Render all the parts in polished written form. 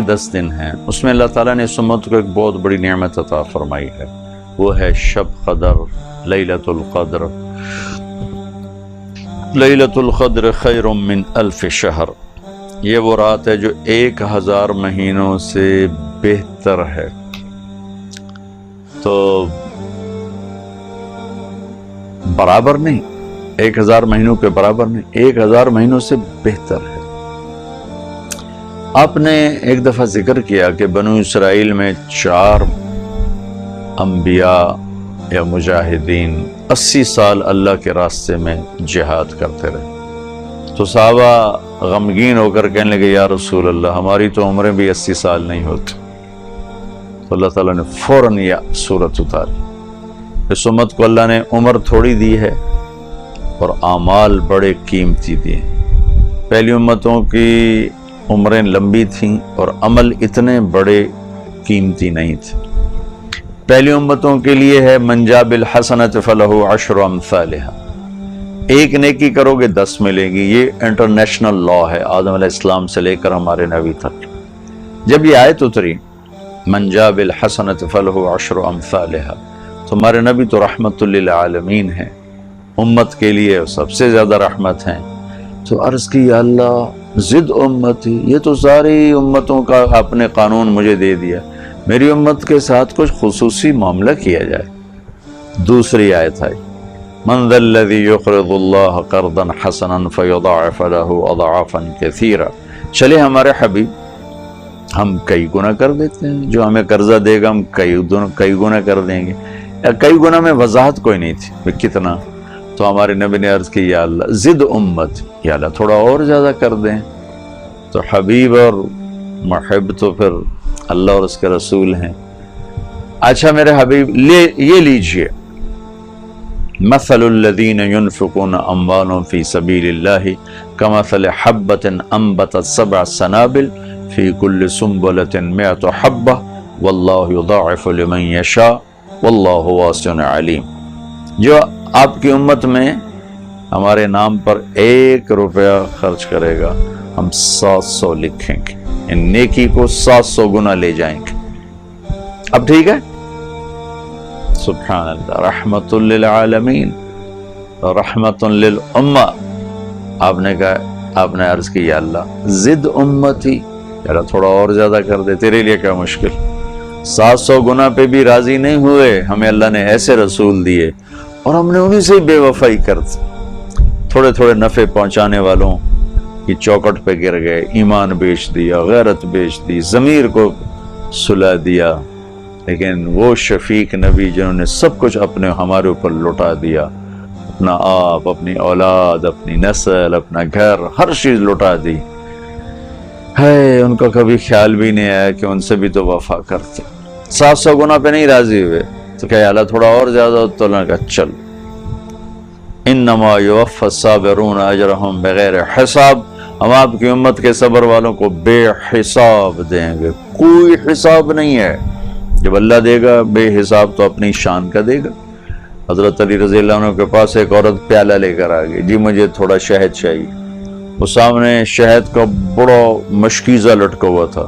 10 دن ہیں، اس میں اللہ تعالیٰ نے اس امت کو ایک بہت بڑی نعمت عطا فرمائی ہے، وہ ہے شب قدر، لیلۃ القدر۔ لیلۃ القدر خیر من الف شہر، یہ وہ رات ہے جو 1000 مہینوں سے بہتر ہے۔ تو برابر نہیں، 1000 مہینوں کے برابر نہیں، 1000 مہینوں سے بہتر ہے۔ آپ نے ایک دفعہ ذکر کیا کہ بنو اسرائیل میں 4 انبیاء یا مجاہدین 80 سال اللہ کے راستے میں جہاد کرتے رہے، تو صحابہ غمگین ہو کر کہنے لگے یا رسول اللہ ہماری تو عمریں بھی 80 سال نہیں ہوتی۔ تو اللہ تعالیٰ نے فوراً یہ سورت اتاری۔ اس امت کو اللہ نے عمر تھوڑی دی ہے اور اعمال بڑے قیمتی دیے۔ پہلی امتوں کی عمریں لمبی تھیں اور عمل اتنے بڑے قیمتی نہیں تھے۔ پہلی امتوں کے لیے ہے من جاء بالحسنۃ فلہ عشر امثالھا، ایک نیکی کرو گے 10 ملے گی۔ یہ انٹرنیشنل لا ہے آدم علیہ السلام سے لے کر ہمارے نبی تک۔ جب یہ آیت اتری من جاء بالحسنۃ فلہ عشر امثالھا، تو ہمارے نبی تو رحمت للعالمین ہیں، امت کے لیے سب سے زیادہ رحمت ہیں۔ تو عرض کی یا اللہ زد امتی، یہ تو ساری امتوں کا آپ نے قانون مجھے دے دیا، میری امت کے ساتھ کچھ خصوصی معاملہ کیا جائے۔ دوسری آیت آئی من ذا الذی یقرض اللہ قرضا حسنا فیضاعف له اضعافا کثیرا، چلے ہمارے حبیب ہم کئی گنا کر دیتے ہیں، جو ہمیں قرضہ دے گا ہم کئی گنا کر دیں گے۔ یا کئی گنا میں وضاحت کوئی نہیں تھی کتنا، تو ہمارے نبی نے عرض کی یا اللہ زد امت، یا اللہ تھوڑا اور زیادہ کر دیں۔ تو حبیب اور محب تو پھر اللہ اور اس کے رسول ہیں۔ اچھا میرے حبیب یہ لیجئے مثل الذین ینفقون اموالهم فی سبیل اللہ کمثل حبۃ انبتت 7 سنابل فی کل سنبلۃ 100 حبہ واللہ یضاعف لمن یشاء واللہ واسع علیم۔ جو آپ کی امت میں ہمارے نام پر 1 روپیہ خرچ کرے گا ہم 700 لکھیں گے، ان نیکی کو 700 گنا لے جائیں گے۔ اب ٹھیک ہے، سبحان اللہ، رحمت للعالمین رحمت للامہ۔ آپ نے کہا، آپ نے عرض کی یا اللہ زد امتی، یا اللہ تھوڑا اور زیادہ کر دے، تیرے لیے کیا مشکل۔ 700 گنا پہ بھی راضی نہیں ہوئے، ہمیں اللہ نے ایسے رسول دیے اور ہم نے انہی سے بے وفائی کر دی۔ تھوڑے تھوڑے نفع پہنچانے والوں کی چوکٹ پہ گر گئے، ایمان بیچ دیا، غیرت بیچ دی، ضمیر کو سلا دیا۔ لیکن وہ شفیق نبی جنہوں نے سب کچھ اپنے ہمارے اوپر لٹا دیا، اپنا آپ، اپنی اولاد، اپنی نسل، اپنا گھر، ہر چیز لٹا دی، ہے ان کا کبھی خیال بھی نہیں آیا کہ ان سے بھی تو وفا کرتے۔ 700 گنا پہ نہیں راضی ہوئے، تو کہ اللہ تھوڑا اور زیادہ، تو اللہ نے کہا چل انما یوفی الصابرون اجرہم بغیر حساب، ہم آپ کی امت کے صبر والوں کو بے حساب دیں گے، کوئی حساب نہیں ہے۔ جب اللہ دے گا بے حساب تو اپنی شان کا دے گا۔ حضرت علی رضی اللہ عنہ کے پاس ایک عورت پیالہ لے کر آ گئی، جی مجھے تھوڑا شہد چاہیے۔ وہ سامنے شہد کا بڑا مشکیزہ لٹکا ہوا تھا،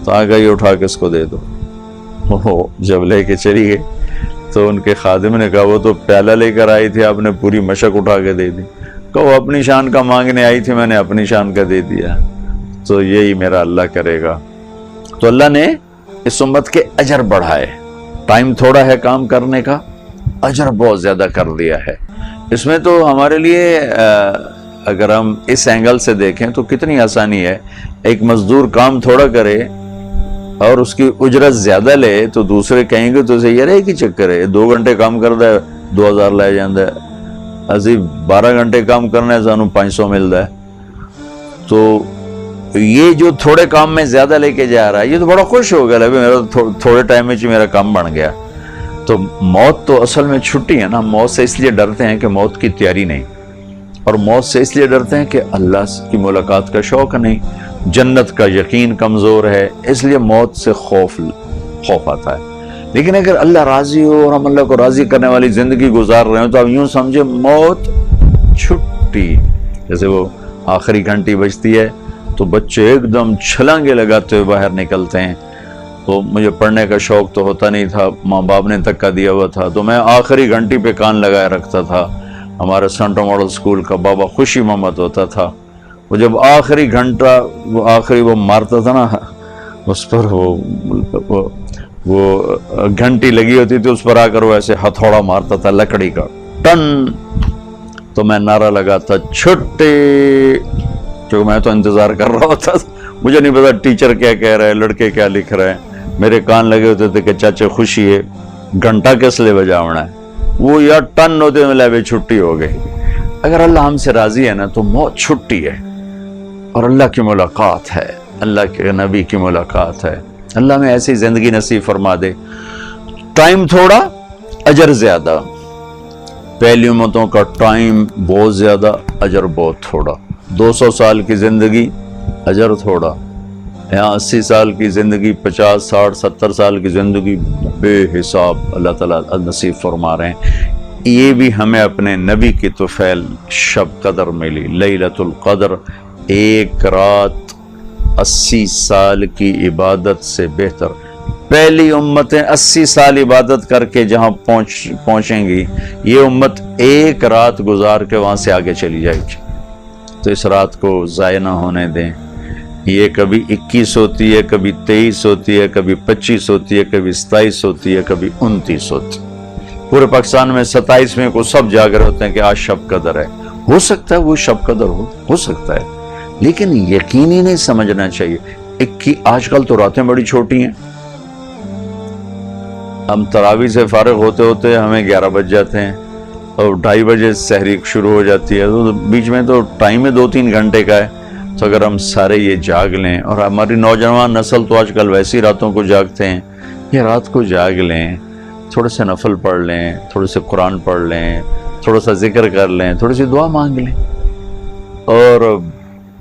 تو آگے یہ اٹھا کے اس کو دے دو۔ وہ جب لے کے چلی گئی تو ان کے خادم نے کہا وہ تو پیالہ لے کر آئی تھی، آپ نے پوری مشک اٹھا کے دے دی۔ کہ وہ اپنی شان کا مانگنے آئی تھی، میں نے اپنی شان کا دے دیا، تو یہی میرا اللہ کرے گا۔ تو اللہ نے اس امت کے اجر بڑھائے، ٹائم تھوڑا ہے کام کرنے کا، اجر بہت زیادہ کر دیا ہے۔ اس میں تو ہمارے لیے اگر ہم اس اینگل سے دیکھیں تو کتنی آسانی ہے، ایک مزدور کام تھوڑا کرے اور اس کی اجرت زیادہ لے تو دوسرے کہیں گے تو اسے یار ایک ہی چکر ہے، 2 گھنٹے کام کرتا ہے 2000 لے جاندہ ہے، اسی 12 گھنٹے کام کرنا ہے سانو 500 ملتا ہے۔ تو یہ جو تھوڑے کام میں زیادہ لے کے جا رہا ہے، یہ تو بڑا خوش ہو گیا، میرا تھوڑے ٹائم میں میرا کام بن گیا۔ تو موت تو اصل میں چھٹی ہے نا، موت سے اس لیے ڈرتے ہیں کہ موت کی تیاری نہیں، اور موت سے اس لیے ڈرتے ہیں کہ اللہ کی ملاقات کا شوق نہیں، جنت کا یقین کمزور ہے، اس لیے موت سے خوف آتا ہے۔ لیکن اگر اللہ راضی ہو اور ہم اللہ کو راضی کرنے والی زندگی گزار رہے ہیں تو آپ یوں سمجھے موت چھٹی، جیسے وہ آخری گھنٹی بجتی ہے تو بچے ایک دم چھلانگے لگاتے ہوئے باہر نکلتے ہیں. تو مجھے پڑھنے کا شوق تو ہوتا نہیں تھا، ماں باپ نے دھکا دیا ہوا تھا، تو میں آخری گھنٹی پہ کان لگائے رکھتا تھا. ہمارے سینٹرل ماڈل اسکول کا بابا خوشی محمد ہوتا تھا، وہ جب آخری گھنٹہ وہ مارتا تھا نا، اس پر وہ گھنٹی لگی ہوتی تھی، اس پر آ کر وہ ایسے ہتھوڑا مارتا تھا لکڑی کا، ٹن. تو میں نعرہ لگاتا چھٹی، کیونکہ میں تو انتظار کر رہا ہوتا تھا، مجھے نہیں پتا ٹیچر کیا کہہ رہا ہے، لڑکے کیا لکھ رہے ہیں. میرے کان لگے ہوتے تھے کہ چاچا خوشی ہے، گھنٹہ کس لیے بجاونا ہے. وہ یا ٹن ہوتے میں لے چھٹی ہو گئی. اگر اللہ ہم سے راضی ہے نا تو موت چھٹی ہے، اور اللہ کی ملاقات ہے، اللہ کے نبی کی ملاقات ہے. اللہ میں ایسی زندگی نصیب فرما دے. ٹائم تھوڑا، اجر زیادہ. پہلی امتوں کا ٹائم بہت زیادہ، اجر بہت تھوڑا. 200 سال کی زندگی، اجر تھوڑا. یہاں 80 سال کی زندگی، 50 60 70 سال کی زندگی بے حساب اللہ تعالیٰ نصیب فرما رہے ہیں. یہ بھی ہمیں اپنے نبی کی طفیل شب قدر ملی، لیلۃ القدر. ایک رات 80 سال کی عبادت سے بہتر. پہلی امتیں 80 سال عبادت کر کے جہاں پہنچیں گی، یہ امت ایک رات گزار کے وہاں سے آگے چلی جائے گی. تو اس رات کو ضائع نہ ہونے دیں. یہ کبھی 21 ہوتی ہے، کبھی 23 ہوتی ہے، کبھی 25 ہوتی ہے، کبھی 27 ہوتی ہے، کبھی 29 ہوتی ہے. پورے پاکستان میں 27ویں کو سب جاگ رہے ہوتے ہیں کہ آج شب قدر ہے. ہو سکتا ہے وہ شب قدر ہو سکتا ہے، لیکن یقینی نہیں سمجھنا چاہیے. آج کل تو راتیں بڑی چھوٹی ہیں. ہم تراویح سے فارغ ہوتے ہوتے ہمیں 11 بج جاتے ہیں، اور 2:30 بجے سحری شروع ہو جاتی ہے. تو بیچ میں تو ٹائم ہے 2-3 گھنٹے کا ہے. تو اگر ہم سارے یہ جاگ لیں، اور ہماری نوجوان نسل تو آج کل ویسی راتوں کو جاگتے ہیں، یہ رات کو جاگ لیں، تھوڑے سے نفل پڑھ لیں، تھوڑے سے قرآن پڑھ لیں، تھوڑا سا ذکر کر لیں، تھوڑی سی دعا مانگ لیں، اور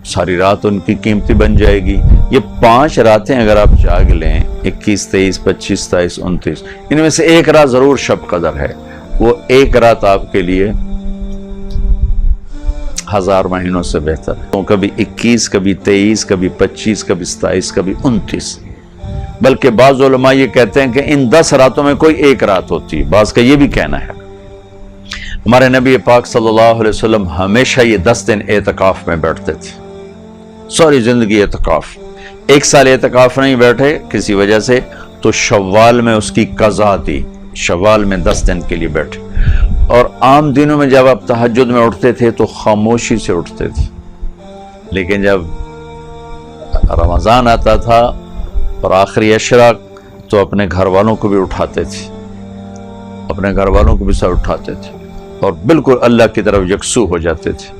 ساری رات ان کی قیمتی بن جائے گی. یہ 5 راتیں اگر آپ جاگ لیں، 21 23 25 27 29، ان میں سے ایک رات ضرور شب قدر ہے. وہ ایک رات آپ کے لیے 1000 مہینوں سے بہتر ہے. تو کبھی 21، کبھی 23، کبھی 25، کبھی 27، کبھی 29. بلکہ بعض علماء یہ کہتے ہیں کہ ان 10 راتوں میں کوئی ایک رات ہوتی ہے. بعض کا یہ بھی کہنا ہے. ہمارے نبی پاک صلی اللہ علیہ وسلم ہمیشہ یہ 10 دن اعتکاف میں بیٹھتے تھے. ساری زندگی اعتکاف. 1 سال اعتکاف نہیں بیٹھے کسی وجہ سے، تو شوال میں اس کی قضا دی. شوال میں 10 دن کے لیے بیٹھے. اور عام دنوں میں جب آپ تہجد میں اٹھتے تھے تو خاموشی سے اٹھتے تھے، لیکن جب رمضان آتا تھا اور آخری اشراق، تو اپنے گھر والوں کو بھی اٹھاتے تھے، اپنے گھر والوں کو بھی سر اٹھاتے تھے، اور بالکل اللہ کی طرف یکسو ہو جاتے تھے.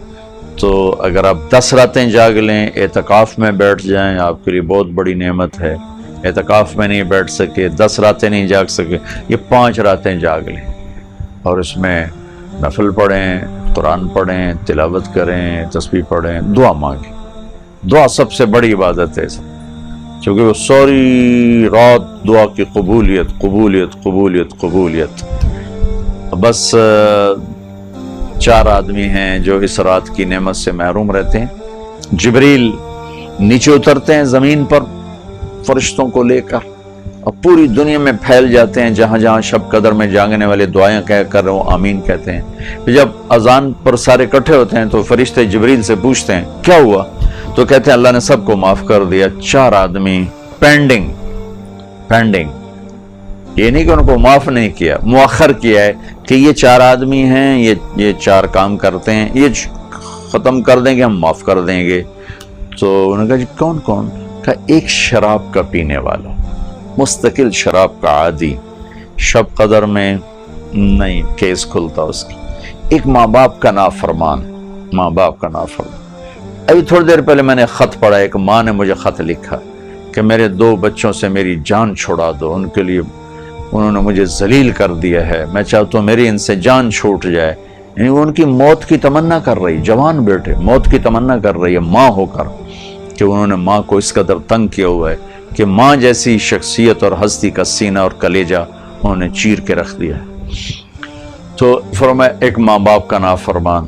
تو اگر آپ 10 راتیں جاگ لیں، اعتکاف میں بیٹھ جائیں، آپ کے لیے بہت بڑی نعمت ہے. اعتکاف میں نہیں بیٹھ سکے، 10 راتیں نہیں جاگ سکے، یہ 5 راتیں جاگ لیں، اور اس میں نفل پڑھیں، قرآن پڑھیں، تلاوت کریں، تسبیح پڑھیں، دعا مانگیں. دعا سب سے بڑی عبادت ہے، کیونکہ وہ ساری رات دعا کی قبولیت قبولیت قبولیت قبولیت. بس 4 آدمی ہیں جو اس رات کی نعمت سے محروم رہتے ہیں. جبریل نیچے اترتے ہیں زمین پر فرشتوں کو لے کر، اور پوری دنیا میں پھیل جاتے ہیں. جہاں جہاں شب قدر میں جاگنے والے دعائیں کہہ کر وہ آمین کہتے ہیں. پھر جب اذان پر سارے اکٹھے ہوتے ہیں تو فرشتے جبریل سے پوچھتے ہیں کیا ہوا؟ تو کہتے ہیں اللہ نے سب کو معاف کر دیا. 4 آدمی پینڈنگ. یہ نہیں کہ ان کو معاف نہیں کیا، مؤخر کیا ہے کہ یہ 4 آدمی ہیں، یہ 4 کام کرتے ہیں، یہ ختم کر دیں گے، ہم معاف کر دیں گے. تو انہوں نے کہا جی کون کون؟ کہا ایک شراب کا پینے والا، مستقل شراب کا عادی، شب قدر میں نہیں کیس کھلتا اس کی. ایک ماں باپ کا نافرمان. ابھی تھوڑی دیر پہلے میں نے خط پڑھا، ایک ماں نے مجھے خط لکھا کہ میرے 2 بچوں سے میری جان چھڑا دو، ان کے لیے انہوں نے مجھے ذلیل کر دیا ہے، میں چاہتا ہوں میری ان سے جان چھوٹ جائے. یعنی وہ ان کی موت کی تمنا کر رہی، جوان بیٹے موت کی تمنا کر رہی ہے ماں ہو کر، کہ انہوں نے ماں کو اس قدر تنگ کیا ہوا ہے کہ ماں جیسی شخصیت اور ہستی کا سینہ اور کلیجہ انہوں نے چیر کے رکھ دیا ہے. تو فرمایا ایک ماں باپ کا نافرمان